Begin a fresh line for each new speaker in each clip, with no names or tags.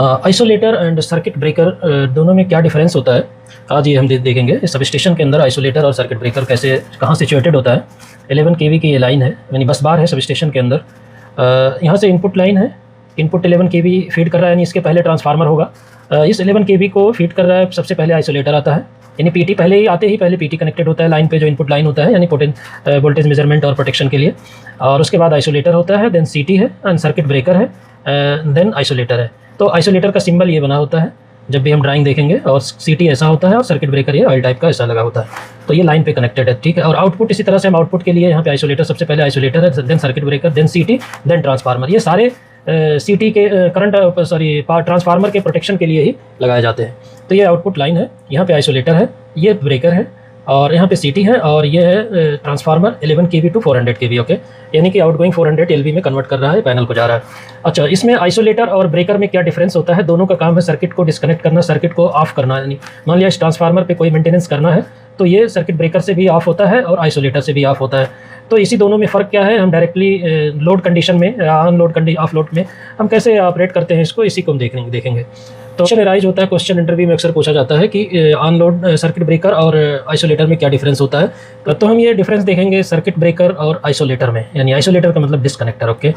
Isolator and circuit breaker दोनों में क्या डिफरेंस होता है, आज ये हम देखेंगे। सब स्टेशन के अंदर आइसोलेटर और सर्किट ब्रेकर कैसे कहाँ सिचुएटेड होता है। 11 kV की ये लाइन है, यानी बस बार है सब स्टेशन के अंदर। यहाँ से इनपुट लाइन है, इनपुट 11 kV फीड कर रहा है, यानी इसके पहले ट्रांसफार्मर होगा। इस 11 kV को फीड कर रहा है, सबसे पहले आइसोलेटर आता है, यानी पीटी पहले ही आते ही पहले पीटी कनेक्टेड होता है लाइन पे, जो इनपुट लाइन होता है, यानी वोल्टेज मेजरमेंट और प्रोटेक्शन के लिए। और उसके बाद आइसोलेटर होता है, देन सीटी है एंड सर्किट ब्रेकर है, देन आइसोलेटर है। तो आइसोलेटर का सिंबल ये बना होता है जब भी हम ड्राइंग देखेंगे, और सीटी ऐसा होता है और सर्किट ब्रेकर ये ऑयल टाइप का ऐसा लगा होता है। तो ये लाइन पे कनेक्टेड है, ठीक है। और आउटपुट इसी तरह से हम आउटपुट के लिए यहाँ पे आइसोलेटर, सबसे पहले आइसोलेटर है, देन सर्किट ब्रेकर, देन सीटी, देन ट्रांसफार्मर। ये सारे सीटी के ट्रांसफार्मर के प्रोटेक्शन के लिए ही लगाए जाते हैं। तो ये आउटपुट लाइन है, यहाँ पे आइसोलेटर है, ये ब्रेकर है, और यहाँ पे सीटी है, और ये है transformer 11 kV to 400 kV, okay. यानी कि आउटगोइंग 400 LV में कन्वर्ट कर रहा है, पैनल को जा रहा है। अच्छा, इसमें आइसोलेटर और ब्रेकर में क्या डिफरेंस होता है? दोनों का काम है सर्किट को डिस्कनेक्ट करना, सर्किट को ऑफ करना। यानी मान लिया इस ट्रांसफार्मर पे कोई मेंटेनेंस करना है तो ये सर्किट ब्रेकर से भी ऑफ होता है और आइसोलेटर से भी ऑफ होता है। तो इसी दोनों में फ़र्क क्या है, हम डायरेक्टली लोड कंडीशन में, ऑन लोड ऑफ लोड में हम कैसे ऑपरेट करते हैं इसको, इसी को हम देखेंगे। तो क्वेश्चन राइज होता है, क्वेश्चन इंटरव्यू में अक्सर पूछा जाता है कि ऑन लोड सर्किट ब्रेकर और आइसोलेटर में क्या डिफरेंस होता है। तो हम ये डिफरेंस देखेंगे सर्किट ब्रेकर और आइसोलेटर में, यानी आइसोलेटर का मतलब disconnector, okay.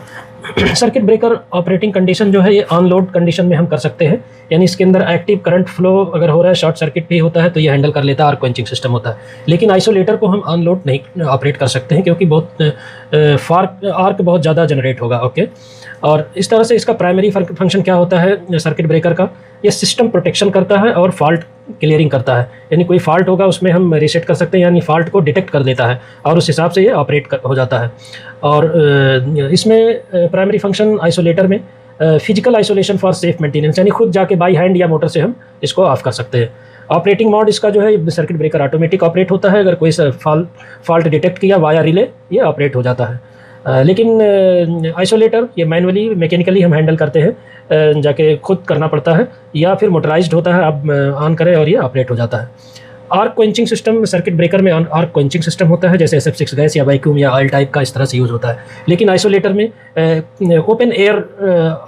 Circuit breaker operating condition जो है ये ऑन लोड कंडीशन में हम कर सकते हैं, यानी इसके अंदर एक्टिव करंट फ्लो अगर हो रहा है, शॉर्ट सर्किट भी होता है तो ये हैंडल कर लेता है, आर्क क्वेंचिंग सिस्टम होता है। लेकिन आइसोलेटर को हम ऑन लोड नहीं ऑपरेट कर सकते हैं क्योंकि बहुत आर्क बहुत ज़्यादा जनरेट होगा, ओके। और इस तरह से इसका प्राइमरी फंक्शन क्या होता है सर्किट ब्रेकर का, ये सिस्टम प्रोटेक्शन करता है और फॉल्ट क्लियरिंग करता है। यानी कोई फॉल्ट होगा उसमें हम रीसेट कर सकते हैं, यानी फॉल्ट को डिटेक्ट कर देता है और उस हिसाब से ये ऑपरेट हो जाता है। और इसमें प्राइमरी फंक्शन आइसोलेटर में physical isolation for safe maintenance, यानी खुद जाके बाई हैंड या मोटर से हम इसको ऑफ कर सकते हैं। ऑपरेटिंग मोड इसका जो है सर्किट ब्रेकर ऑटोमेटिक ऑपरेट होता है, अगर कोई फॉल्ट डिटेक्ट किया वाया रिले ये ऑपरेट हो जाता है। लेकिन आइसोलेटर ये मैनुअली मैकेनिकली हम हैंडल करते हैं, जाके खुद करना पड़ता है, या फिर मोटराइज्ड होता है, आप ऑन करें और ये ऑपरेट हो जाता है। Arc quenching system circuit breaker में आर्क क्वेंचिंग सिस्टम होता है, जैसे SF6 गैस या वैक्यूम या ऑयल टाइप का इस तरह से यूज़ होता है। लेकिन आइसोलेटर में ओपन एयर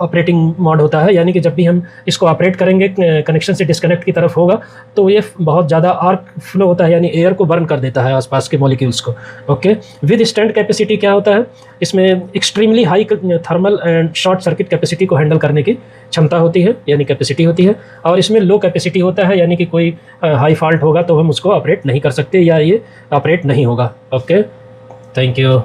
ऑपरेटिंग मोड होता है, यानी कि जब भी हम इसको ऑपरेट करेंगे कनेक्शन से डिस्कनेक्ट की तरफ होगा तो ये बहुत ज़्यादा आर्क फ्लो होता है, यानी एयर को बर्न कर देता है आसपास के मॉलिक्यूल्स को, ओके। विद स्टैंड कैपेसिटी क्या होता है, इसमें extremely high thermal and short circuit capacity को हैंडल करने की क्षमता होती है, यानी कैपेसिटी होती है। और इसमें लो कैपेसिटी होता है, यानी कि कोई हाई फॉल्ट होगा तो हम उसको ऑपरेट नहीं कर सकते या ये ऑपरेट नहीं होगा, ओके। Thank you.